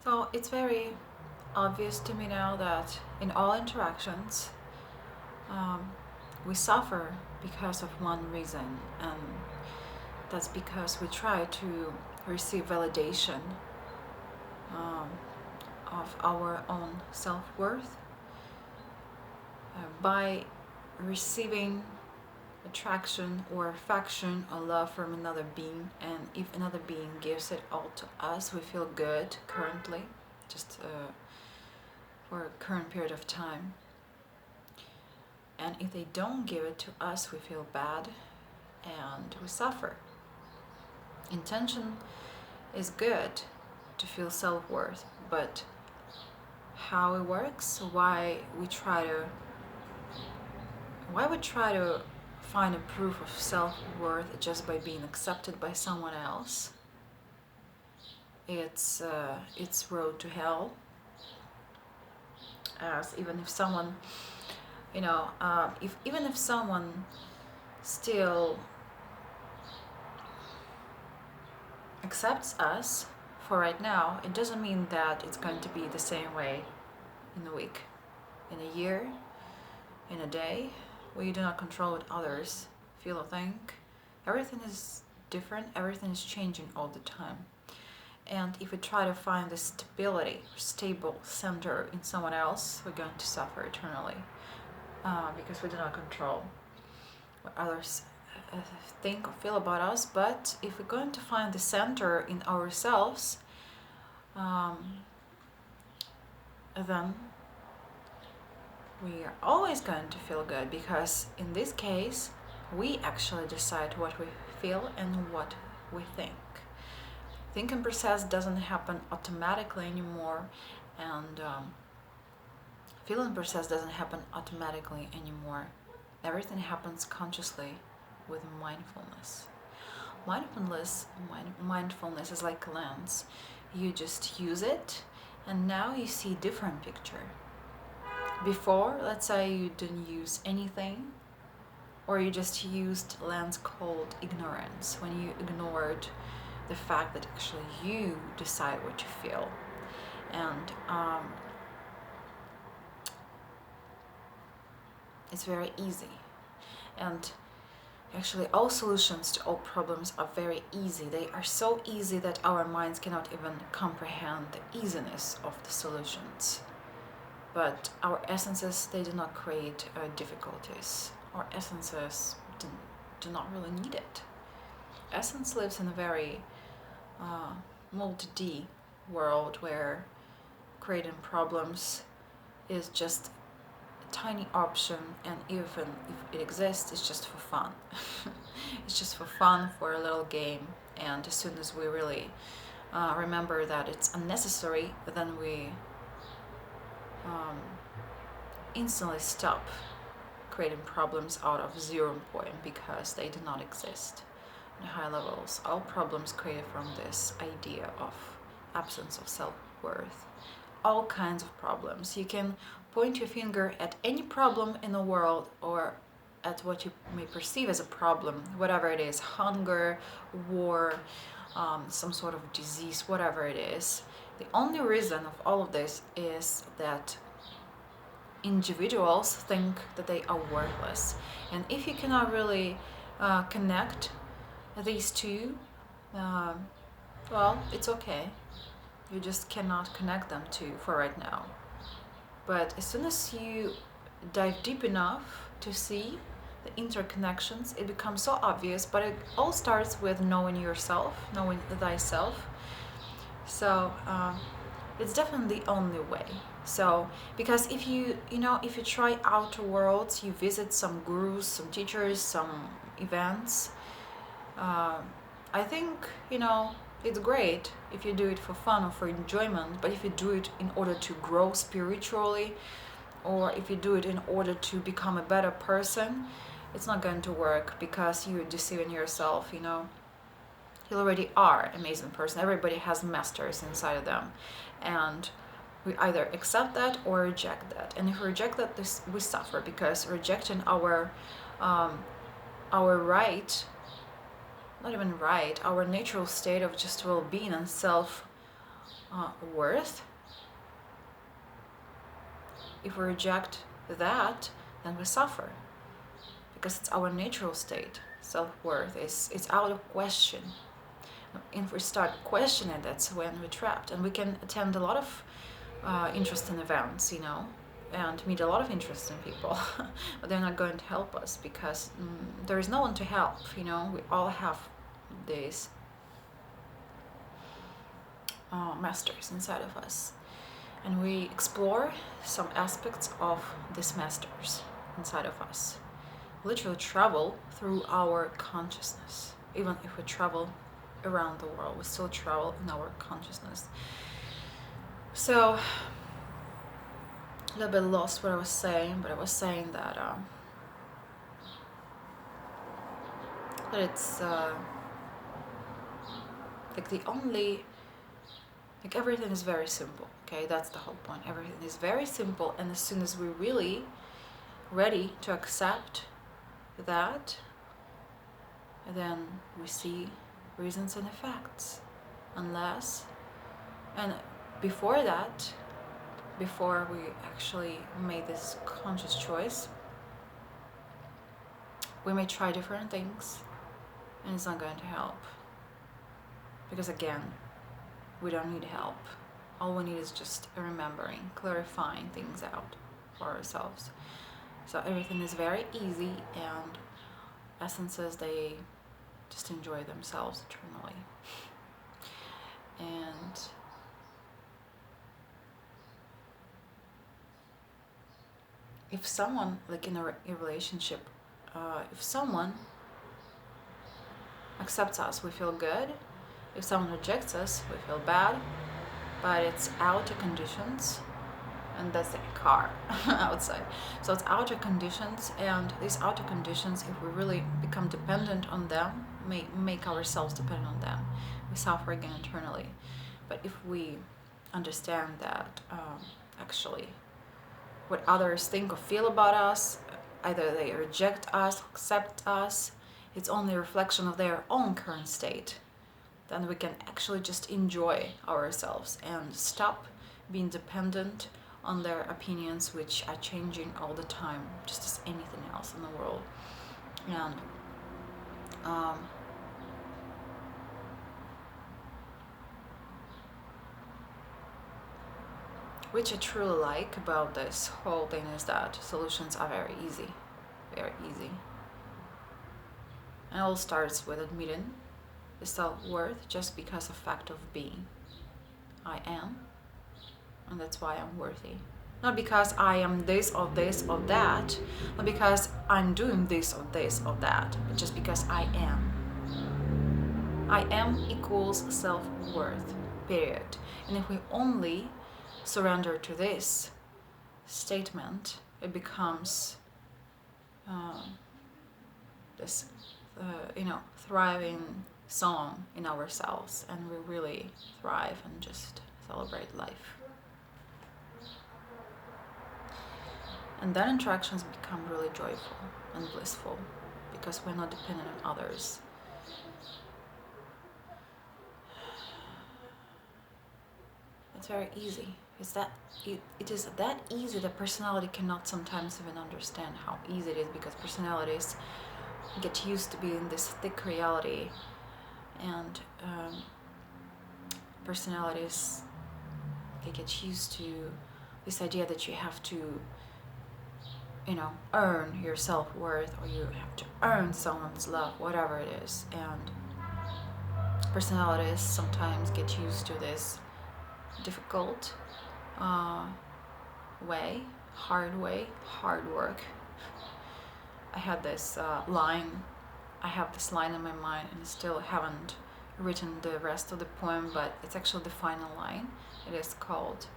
So it's very obvious to me now that in all interactions, um, we suffer because of one reason, and that's because we try to receive validation um, of our own self worth by receiving attraction or affection or love from another being. And if another being gives it all to us, we feel good currently, just for a current period of time. And if they don't give it to us, we feel bad and we suffer. Intention is good to feel self-worth, but how it works, why we try to find a proof of self-worth just by being accepted by someone else, it's road to hell. As even if someone, if even if someone still accepts us for right now, it doesn't mean that it's going to be the same way in a week, in a year, in a day. We do not control what others feel or think. Everything is different, everything is changing all the time. And if we try to find the stable center in someone else, we're going to suffer eternally, because we do not control what others think or feel about us. But if we're going to find the center in ourselves, then we are always going to feel good, because in this case we actually decide what we feel and what we think. Thinking process doesn't happen automatically anymore, and feeling process doesn't happen automatically anymore. Everything happens consciously with mindfulness. Mindfulness is like a lens. You just use it, and now you see a different picture. Before, let's say you didn't use anything, or you just used a lens called ignorance, when you ignored the fact that actually you decide what you feel. And it's very easy. And actually, all solutions to all problems are very easy. They are so easy that our minds cannot even comprehend the easiness of the solutions. But our essences, they do not create difficulties. Our essences do not really need it. Essence lives in a very multi-D world where creating problems is just a tiny option, and even if it exists, it's just for fun. It's just for fun, for a little game. And as soon as we really remember that it's unnecessary, then we instantly stop creating problems out of 0 point, because they do not exist. On high levels, all problems created from this idea of absence of self-worth. All kinds of problems. You can point your finger at any problem in the world, or at what you may perceive as a problem, whatever it is: hunger, war, some sort of disease, whatever it is. The only reason of all of this is that individuals think that they are worthless. And if you cannot really connect these two, well, it's okay. You just cannot connect them for right now. But as soon as you dive deep enough to see the interconnections, it becomes so obvious. But it all starts with knowing yourself, knowing thyself. So it's definitely the only way. So, because if you try outer worlds, you visit some gurus, some teachers, some events, I think, it's great if you do it for fun or for enjoyment. But if you do it in order to grow spiritually, or if you do it in order to become a better person, it's not going to work, because you're deceiving yourself. You already are an amazing person. Everybody has masters inside of them, and we either accept that or reject that. And if we reject that, we suffer, because rejecting our right, not even right, our natural state of just well-being and self worth, if we reject that, then we suffer, because it's our natural state. Self-worth is it's out of question. If we start questioning, that's when we're trapped. And we can attend a lot of interesting events, and meet a lot of interesting people, but they're not going to help us, because there is no one to help. We all have these masters inside of us, and we explore some aspects of these masters inside of us. Literally travel through our consciousness. Even if we travel around the world, we still travel in our consciousness. So a little bit lost what I was saying, but I was saying that it's like the only, like, everything is very simple. Okay, that's the whole point. Everything is very simple, and as soon as we're really ready to accept that, then we see reasons and effects. And before that, before we actually made this conscious choice, we may try different things, and it's not going to help, because again, we don't need help. All we need is just remembering, clarifying things out for ourselves. So everything is very easy, and essences, they just enjoy themselves eternally. And if someone, like in a relationship, if someone accepts us, we feel good. If someone rejects us, we feel bad. But it's outer conditions, and that's the car outside. So it's outer conditions, and these outer conditions, if we really become dependent on them, make ourselves dependent on them, we suffer again internally. But if we understand that actually what others think or feel about us, either they reject us, accept us, it's only a reflection of their own current state, then we can actually just enjoy ourselves and stop being dependent on their opinions, which are changing all the time, just as anything else in the world. And which I truly like about this whole thing is that solutions are very easy, very easy. And it all starts with admitting the self-worth just because of fact of being. I am, and that's why I'm worthy. Not because I am this or this or that, not because I'm doing this or this or that, but just because I am. I am equals self-worth, period. And if we only surrender to this statement, it becomes this thriving song in ourselves, and we really thrive and just celebrate life. And then interactions become really joyful and blissful, because we're not dependent on others. It's very easy. It is that easy that personality cannot sometimes even understand how easy it is, because personalities get used to being this thick reality, and personalities, they get used to this idea that you have to earn your self-worth, or you have to earn someone's love, whatever it is. And personalities sometimes get used to this difficult hard work. I have this line in my mind, and I still haven't written the rest of the poem, but it's actually the final line. It is called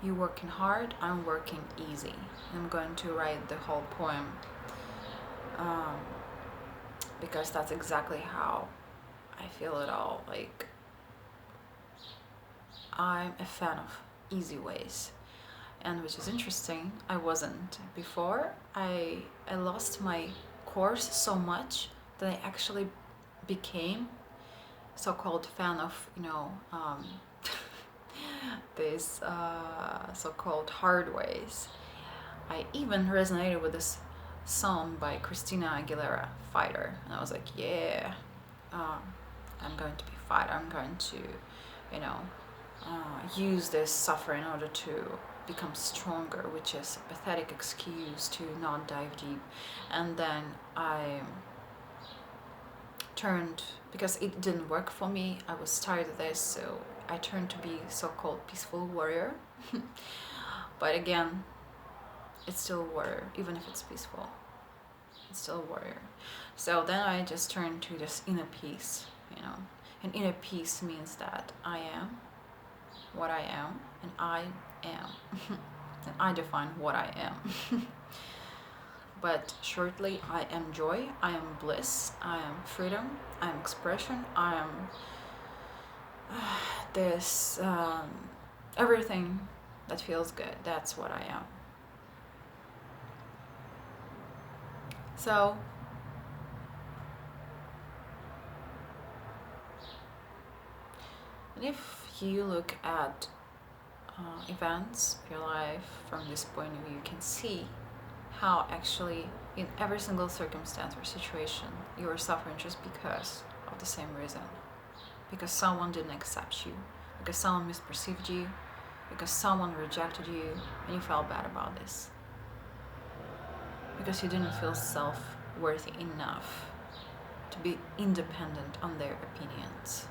"You working hard, I'm working easy." And I'm going to write the whole poem because that's exactly how I feel it all. Like, I'm a fan of easy ways, and which is interesting, I wasn't before. I lost my course so much that I actually became so-called fan of these so-called hard ways. I even resonated with this song by Christina Aguilera, Fighter, and I was like, yeah, I'm going to be fighter. I'm going to, you know, use this suffering in order to become stronger, which is a pathetic excuse to not dive deep. And then I turned, because it didn't work for me, I was tired of this, so I turned to be so-called peaceful warrior. But again, it's still a warrior, even if it's peaceful. It's still a warrior. So then I just turned to this inner peace, you know. And inner peace means that I am what I am, and I am. And I define what I am. But shortly, I am joy, I am bliss, I am freedom, I am expression, I am this everything that feels good. That's what I am. So if you look at events of your life from this point of view, you can see how actually in every single circumstance or situation you are suffering just because of the same reason. Because someone didn't accept you, because someone misperceived you, because someone rejected you, and you felt bad about this. Because you didn't feel self-worthy enough to be independent on their opinions.